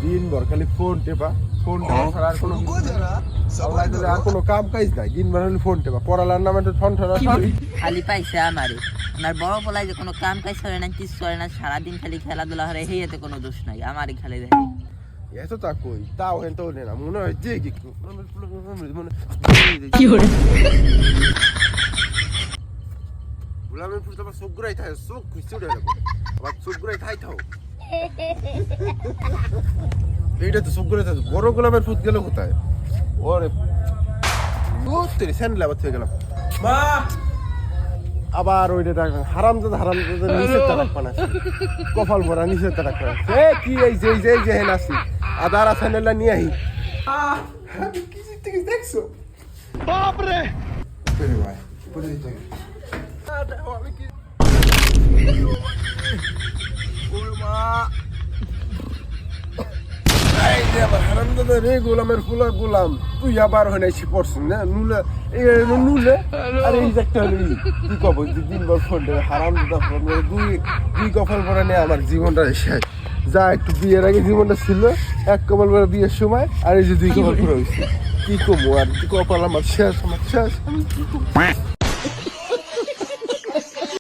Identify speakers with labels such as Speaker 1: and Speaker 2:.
Speaker 1: দিনভর খালি ফোন টেপা ছাড়া আর কোনো কাম কাজ নাই। দিনভর খালি ফোন টেপা, পড়ালার নামে তো ঠন ঠন
Speaker 2: খালি পাইছে আমারে। আমার বড় পোলাই যে কোনো কাম কাজ করে না, কিছু করে না, সারাদিন খালি খেলাধুলা করে, হেয়েতে কোনো দোষ নাই, আমারই খালি দেখে।
Speaker 1: এত তা কই তাও হেন তো না, মনে হয় যে গোলামের ফুল তোমার চোখ ঘুরাই থাকে, চোখ ঘুরছে উঠে যাবো, আবার চোখ ঘুরাই থাই থাও। এইটা তো চোখ ঘুরাই থাকে। বড় গোলামের ফুট গেল কোথায়? ওরে স্যান্ডেল আবার থেকে গেলাম। মা আবার ওইটা ডাকলাম, হারামজাদা নিচের তারাক পানাছে, কপাল ভরা নিচের তারাক পানাছে। কি এই যে হেন আসি আদারা স্যান্ডেলটা নিয়ে আহি। আমি কি জিনিস দেখছো? বাপরে ভাই উপরে দিতে আমি কি হারামজাদা রে, গোলামের ফুলা গোলাম, তুই আবার হয় নাই পড়ছিস না নুলে নুলে। আর এই যে একটা কি কব, দিনভর ফোন দেবে হারামজাদা ফোন, দুই কপাল পরে নেই আমার জীবনটা শেষ। যা একটু বিয়ের আগে জীবনটা ছিল এক কপাল পরে বিয়ের সময়, আর এই যে দুই কপাল পরে হয়েছে, কি কমো আর কি কপাল আমার শেষ, আমার শেষ, আমি কি কমো।